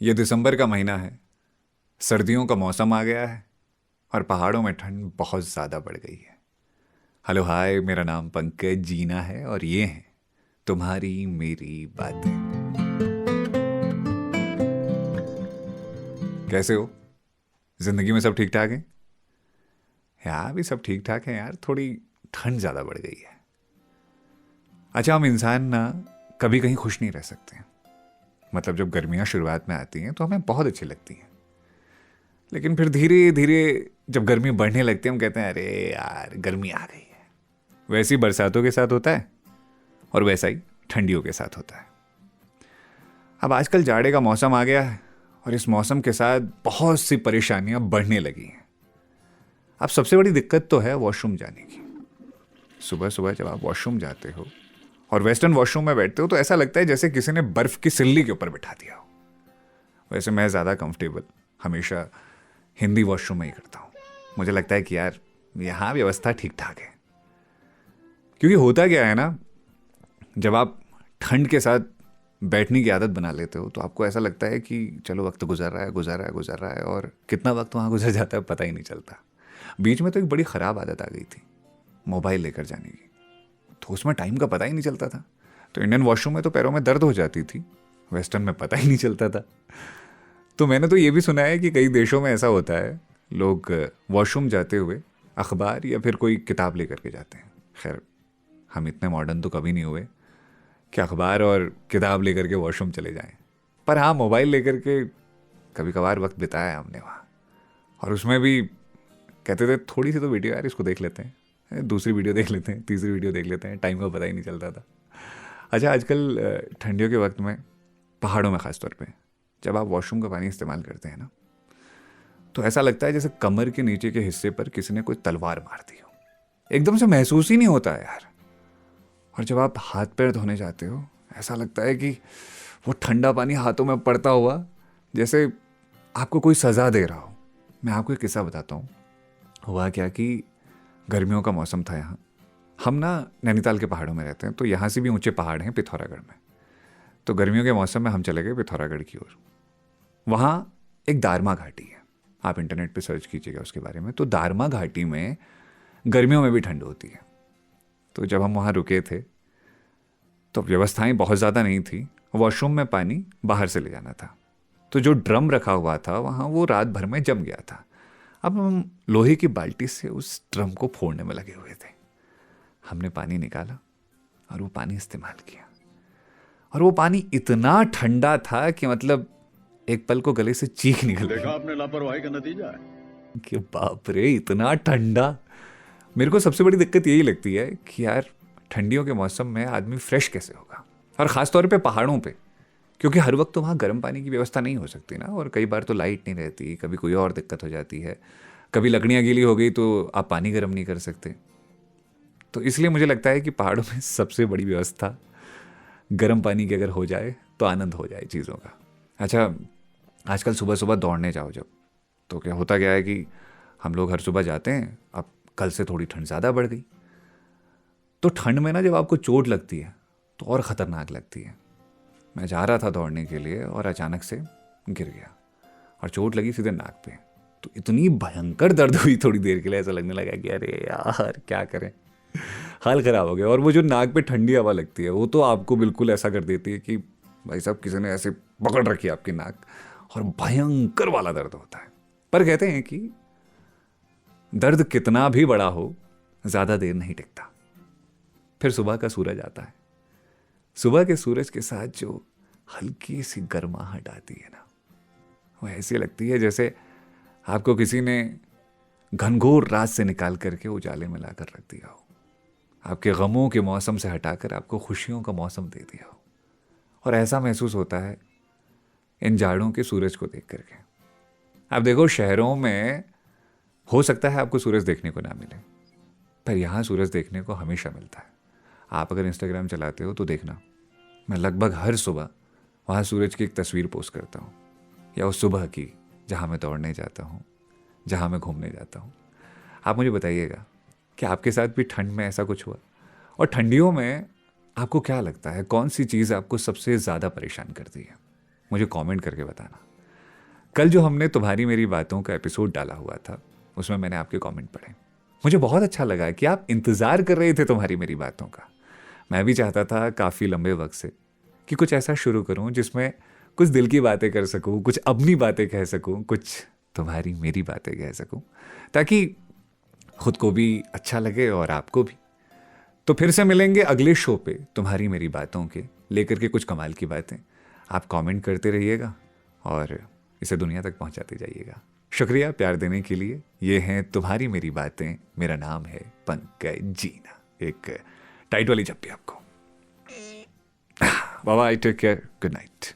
ये दिसंबर का महीना है। सर्दियों का मौसम आ गया है और पहाड़ों में ठंड बहुत ज़्यादा बढ़ गई है। हेलो हाय, मेरा नाम पंकज जीना है और ये है तुम्हारी मेरी बातें। कैसे हो? जिंदगी में सब ठीक ठाक है? यहाँ भी सब ठीक ठाक है यार, थोड़ी ठंड ज़्यादा बढ़ गई है। अच्छा, हम इंसान ना कभी कहीं खुश नहीं रह सकते। मतलब जब गर्मियाँ शुरुआत में आती हैं तो हमें बहुत अच्छी लगती हैं, लेकिन फिर धीरे धीरे जब गर्मी बढ़ने लगती है हम कहते हैं अरे यार गर्मी आ गई है। वैसे ही बरसातों के साथ होता है और वैसा ही ठंडियों के साथ होता है। अब आजकल जाड़े का मौसम आ गया है और इस मौसम के साथ बहुत सी परेशानियां बढ़ने लगी हैं। अब सबसे बड़ी दिक्कत तो है वॉशरूम जाने की। सुबह सुबह जब आप वॉशरूम जाते हो और वेस्टर्न वॉशरूम में बैठते हो तो ऐसा लगता है जैसे किसी ने बर्फ की सिल्ली के ऊपर बिठा दिया हो। वैसे मैं ज़्यादा कंफर्टेबल हमेशा हिंदी वॉशरूम में ही करता हूँ। मुझे लगता है कि यार यहाँ व्यवस्था ठीक ठाक है। क्योंकि होता क्या है ना, जब आप ठंड के साथ बैठने की आदत बना लेते हो तो आपको ऐसा लगता है कि चलो वक्त गुजर रहा है गुजर रहा है गुजर रहा है, और कितना वक्त वहाँ गुजर जाता है पता ही नहीं चलता। बीच में तो एक बड़ी ख़राब आदत आ गई थी मोबाइल लेकर जाने की, तो उसमें टाइम का पता ही नहीं चलता था। तो इंडियन वॉशरूम में तो पैरों में दर्द हो जाती थी, वेस्टर्न में पता ही नहीं चलता था। तो मैंने तो ये भी सुना है कि कई देशों में ऐसा होता है, लोग वॉशरूम जाते हुए अखबार या फिर कोई किताब लेकर के जाते हैं। खैर, हम इतने मॉडर्न तो कभी नहीं हुए कि अखबार और किताब लेकर के वॉशरूम चले जाएं। पर हाँ, मोबाइल लेकर के कभी कभार वक्त बिताया हमने वहाँ। और उसमें भी कहते थे थोड़ी सी तो वीडियो यार इसको देख लेते हैं, दूसरी वीडियो देख लेते हैं, तीसरी वीडियो देख लेते हैं, टाइम का पता ही नहीं चलता था। अच्छा, आजकल ठंडियों के वक्त में पहाड़ों में ख़ास तौर पे जब आप वॉशरूम का पानी इस्तेमाल करते हैं ना, तो ऐसा लगता है जैसे कमर के नीचे के हिस्से पर किसी ने कोई तलवार मार दी हो। एकदम से महसूस ही नहीं होता है यार। और जब आप हाथ पैर धोने जाते हो ऐसा लगता है कि वो ठंडा पानी हाथों में पड़ता हुआ जैसे आपको कोई सज़ा दे रहा हो। मैं आपको एक किस्सा बताता हूँ। हुआ क्या कि गर्मियों का मौसम था यहाँ। हम ना नैनीताल के पहाड़ों में रहते हैं, तो यहाँ से भी ऊंचे पहाड़ हैं पिथौरागढ़ में। तो गर्मियों के मौसम में हम चले गए पिथौरागढ़ की ओर। वहाँ एक दारमा घाटी है, आप इंटरनेट पे सर्च कीजिएगा उसके बारे में। तो दारमा घाटी में गर्मियों में भी ठंड होती है। तो जब हम वहाँ रुके थे तो व्यवस्थाएं बहुत ज़्यादा नहीं थी। वॉशरूम में पानी बाहर से ले जाना था, तो जो ड्रम रखा हुआ था वहाँ वो रात भर में जम गया था। अब हम लोहे की बाल्टी से उस ड्रम को फोड़ने में लगे हुए थे। हमने पानी निकाला और वो पानी इस्तेमाल किया, और वो पानी इतना ठंडा था कि मतलब एक पल को गले से चीख निकल गई। देखा आपने लापरवाही का नतीजा है। कि बाप रे, इतना ठंडा। मेरे को सबसे बड़ी दिक्कत यही लगती है कि यार ठंडियों के मौसम में आदमी फ्रेश कैसे होगा, और ख़ास तौर पे पहाड़ों पे, क्योंकि हर वक्त तो वहाँ गर्म पानी की व्यवस्था नहीं हो सकती ना। और कई बार तो लाइट नहीं रहती, कभी कोई और दिक्कत हो जाती है, कभी लकड़ियाँ गीली हो गई तो आप पानी गर्म नहीं कर सकते। तो इसलिए मुझे लगता है कि पहाड़ों में सबसे बड़ी व्यवस्था गर्म पानी की अगर हो जाए तो आनंद हो जाए चीज़ों का। अच्छा, आजकल सुबह सुबह दौड़ने जाओ जब, तो क्या होता क्या है कि हम लोग हर सुबह जाते हैं। अब कल से थोड़ी ठंड ज़्यादा बढ़ गई, तो ठंड में ना जब आपको चोट लगती है तो और ख़तरनाक लगती है। मैं जा रहा था दौड़ने के लिए और अचानक से गिर गया और चोट लगी सीधे नाक पे। तो इतनी भयंकर दर्द हुई, थोड़ी देर के लिए ऐसा लगने लगा कि अरे यार क्या करें, हाल ख़राब हो गया। और वो जो नाक पे ठंडी हवा लगती है वो तो आपको बिल्कुल ऐसा कर देती है कि भाई साहब किसी ने ऐसे पकड़ रखी है आपकी नाक, और भयंकर वाला दर्द होता है। पर कहते हैं कि दर्द कितना भी बड़ा हो ज़्यादा देर नहीं टिकता। फिर सुबह का सूरज आता है। सुबह के सूरज के साथ जो हल्की सी गर्माहट आती है ना, वो ऐसी लगती है जैसे आपको किसी ने घनघोर रात से निकाल करके उजाले में लाकर रख दिया हो, आपके गमों के मौसम से हटाकर आपको खुशियों का मौसम दे दिया हो। और ऐसा महसूस होता है इन जाड़ों के सूरज को देख करके। आप देखो, शहरों में हो सकता है आपको सूरज देखने को ना मिले, पर यहाँ सूरज देखने को हमेशा मिलता है। आप अगर इंस्टाग्राम चलाते हो तो देखना, मैं लगभग हर सुबह वहाँ सूरज की एक तस्वीर पोस्ट करता हूँ, या उस सुबह की जहाँ मैं दौड़ने जाता हूँ, जहाँ मैं घूमने जाता हूँ। आप मुझे बताइएगा कि आपके साथ भी ठंड में ऐसा कुछ हुआ? और ठंडियों में आपको क्या लगता है, कौन सी चीज़ आपको सबसे ज़्यादा परेशान करती है? मुझे कमेंट करके बताना। कल जो हमने तुम्हारी मेरी बातों का एपिसोड डाला हुआ था उसमें मैंने आपके कमेंट पढ़े। मुझे बहुत अच्छा लगा कि आप इंतज़ार कर रहे थे तुम्हारी मेरी बातों का। मैं भी चाहता था काफ़ी लंबे वक्त से कि कुछ ऐसा शुरू करूं जिसमें कुछ दिल की बातें कर सकूं, कुछ अपनी बातें कह सकूं, कुछ तुम्हारी मेरी बातें कह सकूं, ताकि खुद को भी अच्छा लगे और आपको भी। तो फिर से मिलेंगे अगले शो पे तुम्हारी मेरी बातों के लेकर के कुछ कमाल की बातें। आप कमेंट करते रहिएगा और इसे दुनिया तक पहुंचाते जाइएगा। शुक्रिया प्यार देने के लिए। ये हैं तुम्हारी मेरी बातें। मेरा नाम है पंकज जीना। एक टाइट वाली जप्पी आपको। Bye bye, take care, good night.